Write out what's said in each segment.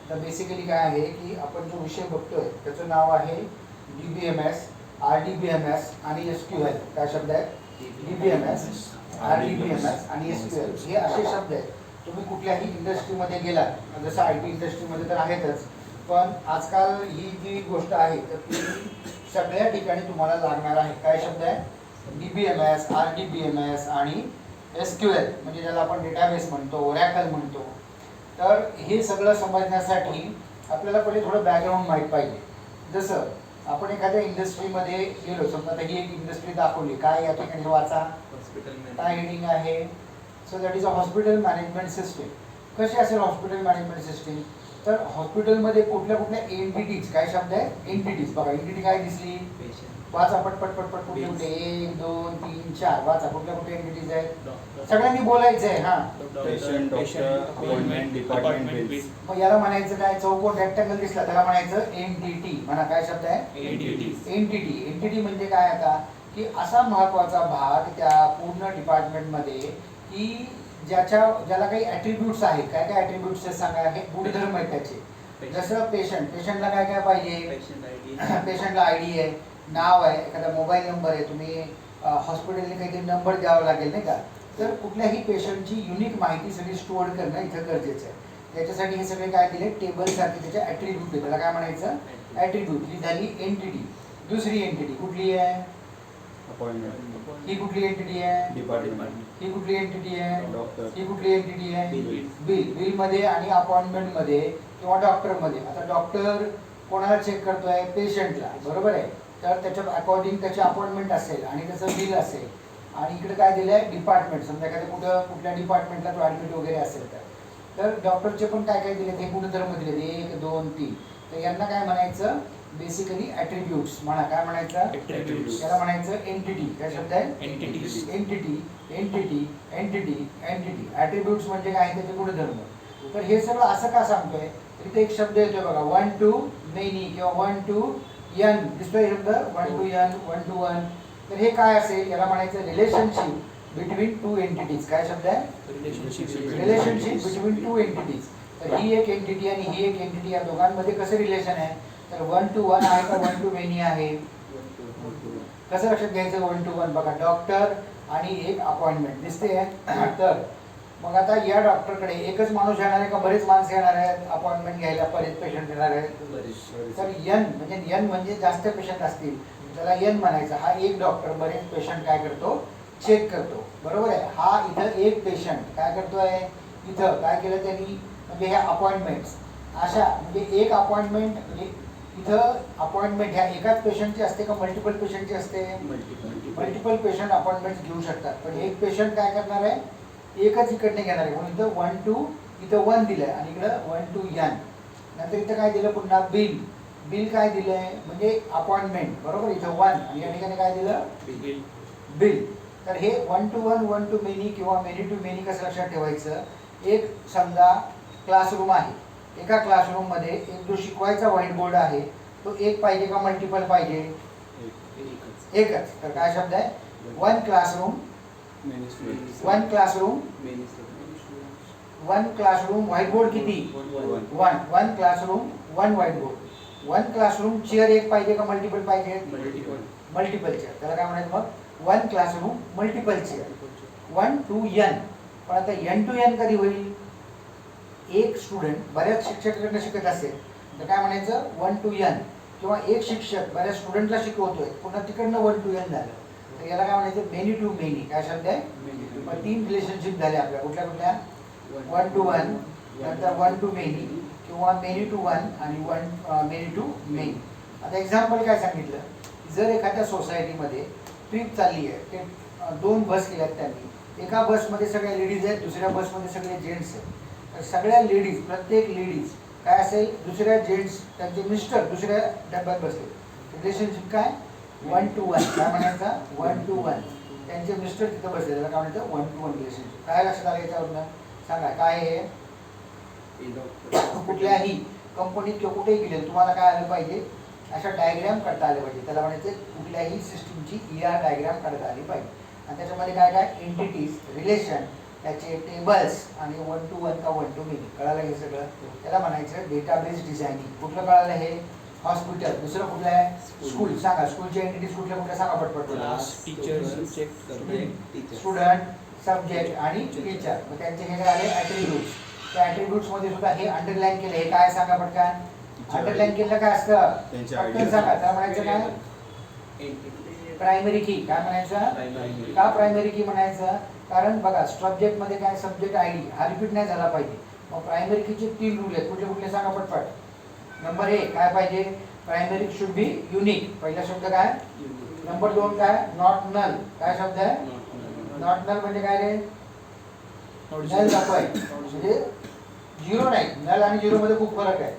तर बेसिकली काय आहे की आपण जो विषय बघतोय त्याचं नाव आहे DBMS, RDBMS आणि SQL. काय शब्द आहेत? DBMS, RDBMS आणि SQL हे असे शब्द आहेत. तुम्ही कुठल्याही इंडस्ट्रीमध्ये गेलात, जसं IT इंडस्ट्रीमध्ये तर आहेतच, पण आजकाल ही जी गोष्ट आहे तर ती सगळ्या ठिकाणी तुम्हाला लागणार आहे. काय शब्द आहे? DBMS, RDBMS आणि SQL, म्हणजे ज्याला आपण डेटाबेस म्हणतो, ओरॅकल म्हणतो. तर हे सगळं समजण्यासाठी आपल्याला पहिले थोडं बॅकग्राऊंड माहीत पाहिजे. जसं आपण एखाद्या इंडस्ट्रीमध्ये गेलो, समजा आता ही एक इंडस्ट्री दाखवली, काय या ठिकाणी वाचा, काय हेडिंग आहे? So that is a hospital management system. कशी असेल हॉस्पिटल मॅनेजमेंट सिस्टीम? तर हॉस्पिटलमध्ये कुठल्या कुठल्या एंटिटीज, काय शब्द आहे? एंटिटीज. बघा एंटिटी काय दिसली? वाचा पटपट पटपट. कुठे कुठे? 1 2 3 4. वाचा कुठल्या कुठे एंटिटीज आहेत? सगळ्यांनी बोलायचं आहे. हा, patient, doctor, appointment, department, bills. मग याला म्हणायचं काय? चौकोन रेक्टँगल दिसला त्याला म्हणायचं एंटिटी. म्हणा, काय शब्द आहे? एंटिटी. एंटिटी. एंटिटी म्हणजे काय आता की असा महत्वाचा भाग त्या पूर्ण डिपार्टमेंटमध्ये की ज्याला काही ॲट्रिब्यूट्स आहेत. काय काय ॲट्रिब्यूट्स आहेत सांगा? हे गुणधर्म आहेत त्याचे. जसं पेशंटला काय काय पाहिजे? पेशंटला ID आहे, नाव आहे, एखादा मोबाईल नंबर आहे. तुम्ही हॉस्पिटलने काहीतरी नंबर द्यावा लागेल नाही का? तर कुठल्याही पेशंटची युनिक माहिती सगळी स्टोअर करणं इथं गरजेचं आहे. त्याच्यासाठी हे सगळे काय दिले? टेबलसारखे त्याचे ॲट्रिब्यूट आहे. त्याला काय म्हणायचं? ॲट्रिब्यूट. ही झाली एंटिटी. दुसरी एंटिटी कुठली आहे? अपॉइंटमेंट. ही कुठली एंटिटी आहे? डिपार्टमेंट. ही कुठली एंटिटी आहे? डॉक्टर. ही कुठली एंटिटी आहे? बिल. बिलमध्ये आणि अपॉइंटमेंटमध्ये किंवा डॉक्टरमध्ये. आता डॉक्टर कोणाला चेक करतोय? पेशंटला, बरोबर आहे. तर त्याच्या अकॉर्डिंग त्याची अपॉइंटमेंट असेल आणि त्याचं बिल असेल. आणि इकडे काय दिलं आहे? डिपार्टमेंट. समजा एखाद्या कुठल्या डिपार्टमेंटला तो ॲडमिट वगैरे असेल तर डॉक्टरचे पण काय काय दिले? हे गुणधर्म दिले 1 2 3. तर यांना काय म्हणायचं? Basically attributes. म्हणा, काय म्हणायचं? त्याला म्हणायचं एंटिटी. काय शब्द आहे? Entity. Entity, entity, entity, entity. Attributes म्हणजे काय? त्याचे गुणधर्म. तर हे सगळं असं का सांगतोय? तर इथे एक शब्द येतोय बघा, 1 to many किंवा 1 to n. दिसतोय शब्द 1 to n, 1 to 1. तर हे काय असेल? याला म्हणायचं रिलेशनशिप बिटवीन टू एंटिटीज. काय शब्द आहे? Relationship between two entities. तर ही एक एंटिटी आणि ही एक एंटिटी, या दोघांमध्ये कसं रिलेशन आहे? तर 1 to 1 आहे का 1 to many आहे? कसं लक्षात घ्यायचं? 1 to 1. बघा, डॉक्टर आणि एक अपॉइंटमेंट दिसते. तर मग आता या डॉक्टरकडे एकच माणूस येणार आहे का बरेच माणसं येणार आहेत अपॉइंटमेंट घ्यायला? बरेच पेशंट येणार आहेत. तर एन म्हणजे जास्त पेशंट असतील त्याला एन म्हणायचं. हा एक डॉक्टर बरेच पेशंट काय करतो? चेक करतो, बरोबर आहे. हा इथं एक पेशंट काय करतोय? इथं काय केलं त्यांनी? म्हणजे ह्या अपॉइंटमेंट्स अशा, म्हणजे एक अपॉइंटमेंट म्हणजे इथं अपॉइंटमेंट ह्या एकाच पेशंटची असते का मल्टिपल पेशंटची असते? मल्टिपल पेशंट अपॉइंटमेंट घेऊ शकतात. पण एक पेशंट काय करणार आहे? एकच इकडने घेणार आहे. म्हणून इथं 1 to, इथं 1 दिलंय आणि इकडं 1 to n. नंतर इथं काय दिलं? पुन्हा बिल. बिल काय दिलंय? म्हणजे अपॉइंटमेंट, बरोबर. इथं 1 आणि या ठिकाणी काय दिलं? बिल. तर हे 1 to 1, 1 to many किंवा many to many कसं लक्षात ठेवायचं? एक समजा क्लासरूम आहे. एका क्लासरूममध्ये एक जो शिकवायचा व्हाईट बोर्ड आहे तो एक पाहिजे का मल्टिपल पाहिजे? एकच. तर काय शब्द आहे? 1 classroom, 1 classroom, 1 classroom. White board किती? 1 classroom, 1 white board. 1 classroom chair एक पाहिजे का मल्टिपल पाहिजे? Multiple chair. त्याला काय म्हणायचं मग? 1 classroom, multiple chair. 1 to n. पण आता n to n कधी होईल? एक स्टुडंट बऱ्याच शिक्षकांना शिकत असेल तर काय म्हणायचं? 1 to n. किंवा एक शिक्षक बऱ्याच स्टुडंटला शिकवतोय, पुन्हा तिकडनं 1 to n झालं. तर याला काय म्हणायचं? Many to many. काय शब्द आहे? मग 3 रिलेशनशिप झाले आपल्या. कुठल्या कुठल्या? 1 to 1, नंतर 1 to many किंवा many to 1 आणि many to many. आता एक्झाम्पल काय सांगितलं? जर एखाद्या सोसायटीमध्ये ट्रिप चालली आहे, ते 2 बस केल्यात त्यांनी. एका बसमध्ये सगळ्या लेडीज आहेत, दुसऱ्या बसमध्ये सगळे जेंट्स आहेत. तर सगळ्या लेडीज, प्रत्येक लेडीज काय असेल? दुसऱ्या जेंट्स त्यांचे मिस्टर दुसऱ्या डब्यात बसले. रिलेशनशिप काय? 1 to 1. काय म्हणायचा? 1 to 1. त्यांचे मिस्टर तिथं बसले, त्याला काय म्हणायचं? 1 to 1 रिलेशनशिप. काय लक्षात आलं याच्यावरनं? सांगा काय आहे? कुठल्याही कंपनीत किंवा कुठेही गेले तुम्हाला काय आलं पाहिजे? अशा डायग्राम काढता आले पाहिजे. त्याला म्हणायचं कुठल्याही सिस्टीमची ER डायग्राम काढता आली पाहिजे. आणि त्याच्यामध्ये काय काय? एंटिटीज, रिलेशन, त्याचे टेबल्स आणि 1 to 1 का 1 to मेनी. कळालं हे सगळं? त्याला म्हणायचं डेटाबेस डिझायनिंग. कुठलं कळालं हे? हॉस्पिटल. दुसरं कुठलं आहे? स्कूल. सांगा स्कूलच्या एंटिटीज कुठल्या कुठल्या सांगा पटपट. क्लास, टीचर्स, स्टुडंट, सब्जेक्ट आणि टीचर. मग त्यांचे हे काय आले? ॲट्रिब्यूट्स. त्या ॲट्रिब्यूट्स मध्ये सुद्धा हे अंडरलाईन केलं. हे काय सांगा पटकन? अंडरलाईन केलं काय असतं? पटकन सांगा. त्याला म्हणायचं काय? प्रायमरी की. काय म्हणायचं? का प्रायमरी की म्हणायचं? कारण बघा सब्जेक्ट मध्ये काय? सब्जेक्ट आयडी हा रिपीट नाही झाला पाहिजे. मग प्रायमरी कीचे 3 रूल आहेत. कुठले कुठले सांगा पटपट. नंबर 1 काय पाहिजे? Primary should be unique. पहिला शब्द काय? नंबर 2 काय? Not null. काय शब्द आहे? नॉट नल म्हणजे काय रे? नल नको आहे म्हणजे झिरो नाही. नल आणि झिरो मध्ये खूप फरक आहे.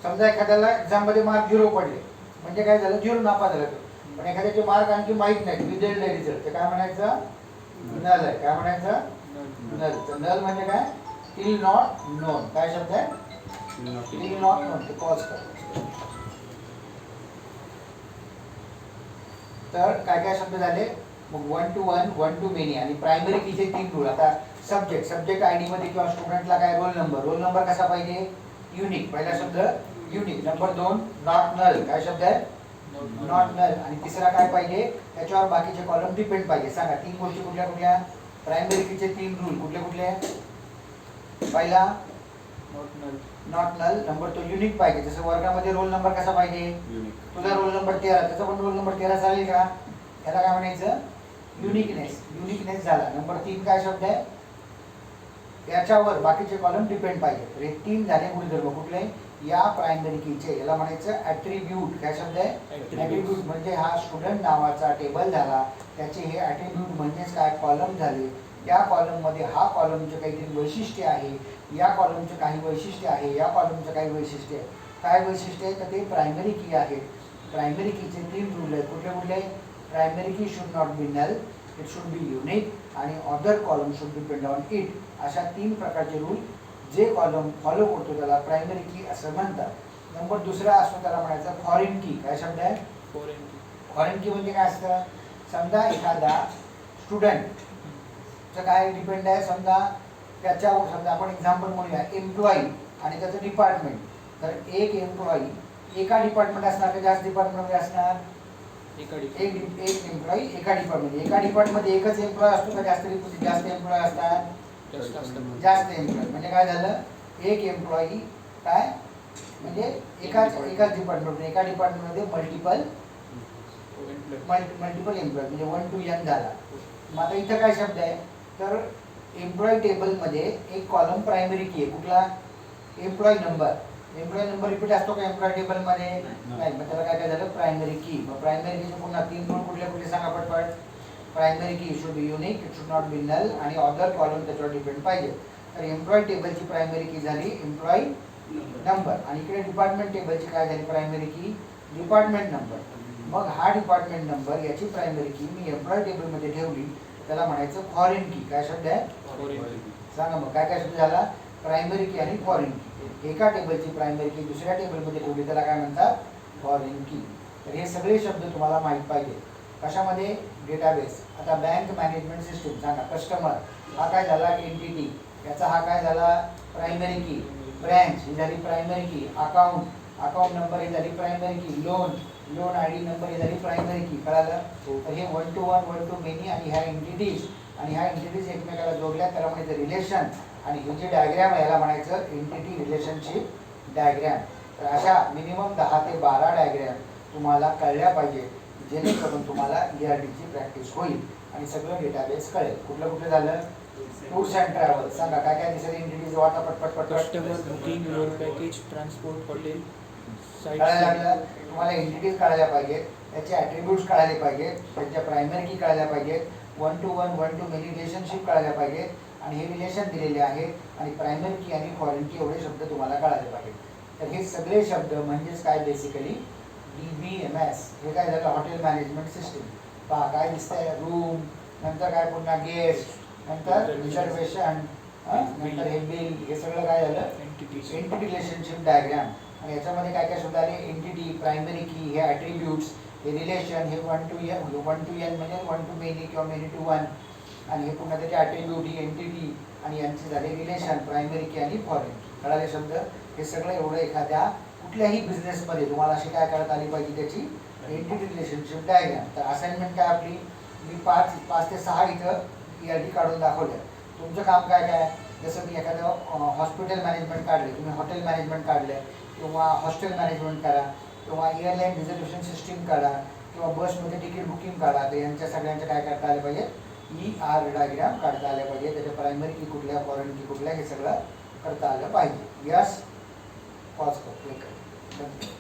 समजा एखाद्याला एक्झाम मध्ये मार्क 0 पडले म्हणजे काय झालं? 0 नापास झाला. पण एखाद्याचे मार्क आणखी माहित नाही, रिझल्ट नाही, रिझल्ट ते काय म्हणायचं? नल आहे. काय म्हणायचं? नल. तर नल म्हणजे काय? Till not non. काय शब्द आहे? Till not non. ते पॉज कर. तर काय काय शब्द झाले? मग 1 to 1, 1 to मेनी आणि प्रायमरी कीचे 3 रूल. आता सब्जेक्ट आयडी मध्ये किंवा स्टुडंटला काय? रोल नंबर कसा पाहिजे? युनिक. पहिला शब्द युनिक. Number 2 not null. काय शब्द आहे? Not null. आणि तिसरा काय पाहिजे? त्याच्यावर बाकीचे कॉलम डिपेंड पाहिजे. सांगा 3 गोष्टी कुठल्या कुठल्या? प्रायमरी कीचे 3 रूल कुठले कुठले? पहिला नॉट नल. नंबर 2 युनिक पाहिजे. जसं वर्गामध्ये रोल नंबर कसा पाहिजे? तुझा रोल नंबर 13, त्याचा पण रोल नंबर 13 चालेल का? याला काय म्हणायचं? युनिकनेस झाला. नंबर 3 काय शब्द आहे? याच्यावर बाकीचे कॉलम डिपेंड पाहिजे. तर हे 3 झाले गुणधर्म. कुठले? या प्रायमरी कीचे. याला म्हणायचं ॲट्रिब्यूट. काय शब्द आहे? ॲट्रिब्यूट म्हणजे हा स्टुडंट नावाचा टेबल झाला. त्याचे हे ॲट्रिब्यूट म्हणजेच काय? कॉलम झाले. त्या कॉलम मध्ये हा कॉलमचे काहीतरी वैशिष्ट्य आहे, या कॉलमचे काही वैशिष्ट्य आहे, या कॉलमचे काही वैशिष्ट्य आहे. काय वैशिष्ट्य आहे? तर ते प्रायमरी की आहे. प्रायमरी कीचे 3 रूल आहेत. कुठले कुठले? Primary key should not be null, it should be unique आणि other column should depend on it. अशा 3 प्रकारचे रूल जे कॉलम फॉलो करतो त्याला प्रायमरी की असं म्हणतात. नंबर दुसरा असतो त्याला म्हणायचं फॉरेन की. काय शब्द आहे? फॉरेन की म्हणजे काय असतं? समजा एखादा स्टुडंटचं काय डिपेंड आहे? समजा त्याच्यावर समजा आपण एक्झाम्पल म्हणूया एम्प्लॉई आणि त्याचं डिपार्टमेंट. तर एक एम्प्लॉई एका डिपार्टमेंट असणार का जास्त डिपार्टमेंटमध्ये असणार? एक एम्प्लॉई एका डिपार्टमेंट. एका डिपार्टमेंटमध्ये एकच एम्प्लॉय असतो का जास्त एम्प्लॉय असतात? जास्त एम्प्लॉय. म्हणजे काय झालं? एक एम्प्लॉई काय म्हणजे एकाच डिपार्टमेंट. एका डिपार्टमेंटमध्ये मल्टिपल एम्प्लॉय म्हणजे 1 to n झाला. मग आता इथं काय शब्द आहे? तर एम्प्लॉय टेबलमध्ये एक कॉलम प्रायमरी की आहे. कुठला? Employee number. Employee number repeat असतो का एम्प्लॉय टेबलमध्ये? नाही. मग त्याला काय झालं? प्रायमरी की. मग प्रायमरी कीचे पुन्हा 3 रूल कुठले सांगा पटपट. Primary key should be unique, it should not be null आणि अदर कॉलम त्याच्यावर डिपेंड पाहिजे. तर एम्प्लॉय टेबलची प्रायमरी की झाली एम्प्लॉय नंबर आणि इकडे डिपार्टमेंट टेबलची काय झाली प्रायमरी की? Department number. मग हा डिपार्टमेंट नंबर याची प्रायमरी की मी एम्प्लॉय टेबलमध्ये ठेवली, त्याला म्हणायचं फॉरेन की. काय शब्द आहे? सांगा मग काय काय शब्द झाला? प्रायमरी की आणि फॉरेन की. एका टेबलची प्रायमरी की दुसऱ्या टेबलमध्ये ठेवली त्याला काय म्हणतात? फॉरेन की. तर हे सगळे शब्द तुम्हाला माहीत पाहिजे. कशामध्ये? डेटाबेस. आता बँक मॅनेजमेंट सिस्टीम. सांगा कस्टमर हा काय झाला? एंटिटी. याचा हा काय झाला? प्रायमरी की. ब्रँच ही झाली प्रायमरी की. अकाउंट नंबर ही झाली प्रायमरी की. लोन आयडी नंबर ही झाली प्रायमरी की. कळालं? तर हे 1 to 1, 1 to मेनी आणि ह्या एंटिटीज एकमेकाला जोडल्या त्याला म्हणायचं रिलेशन. आणि हे जे डायग्रॅम आहे याला म्हणायचं एंटिटी रिलेशनशिप डायग्रॅम. तर अशा मिनिमम 10 ते 12 डायग्रॅम तुम्हाला कळल्या पाहिजे, जेणेकरून तुम्हाला ERDची प्रॅक्टिस होईल आणि सगळं डेटाबेस कळेल. कुठलं झालं? Tours and travel. सांगा काय काय दिसेल एंटिटीज? वाटा पटपट. Customer, booking, road package, transport, hotel, कळायला लागलं? तुम्हाला एंटिटीज कळायला पाहिजेत, त्याचे ॲट्रिब्यूट्स कळायला पाहिजेत, त्यांच्या प्रायमरी की कळायला पाहिजेत, 1 to 1, 1 to मेनी रिलेशनशिप कळायला पाहिजेत आणि हे रिलेशन दिलेले आहेत आणि प्रायमरी की आणि फॉरेन की एवढे शब्द तुम्हाला कळायला पाहिजेत. तर हे सगळे शब्द म्हणजेच काय? Basically DBMS. हे काय झालं? Hotel management system. पहा काय दिसतंय? रूम, नंतर काय पुन्हा गेस्ट, नंतर रिझर्वेशन, नंतर हे बिल. हे सगळं काय झालं? Entity relationship diagram. आणि याच्यामध्ये काय काय शब्द आले? एंटिटी, प्रायमरी की, हे ॲट्रिब्यूट्स, हे रिलेशन, हे 1 to n म्हणजे 1 to n म्हणजे 1 to मेनी किंवा मेनी to 1 आणि हे पुन्हा त्याचे ॲट्रिब्यूट, ही एंटिटी आणि यांचे झाले रिलेशन प्रायमरी की आणि फॉरेन की. कळाले शब्द? हे सगळं एवढं एखाद्या कुठल्याही बिझनेसमध्ये तुम्हाला अशी काय करता आली पाहिजे त्याची एंटिटी रिलेशनशिप डायग्राम. तर असाइनमेंट काय आपली, मी 5 ते 6 इथं यादी काढून दाखवल्या. तुमचं काम काय काय, जसं मी एखादं हॉस्पिटल मॅनेजमेंट काढले, तुम्ही हॉटेल मॅनेजमेंट काढलं, किंवा हॉस्टेल मॅनेजमेंट करा, किंवा एअरलाईन रिझर्वेशन सिस्टीम काढा, किंवा बसमध्ये तिकीट बुकिंग काढा. तर यांच्या सगळ्यांचं काय करता आलं पाहिजे, ER डायग्राम काढता आलं पाहिजे. त्याच्या प्रायमरी की कुठल्या, फॉरेन की कुठल्या, हे सगळं करता आलं पाहिजे. यस, पॉज करतो.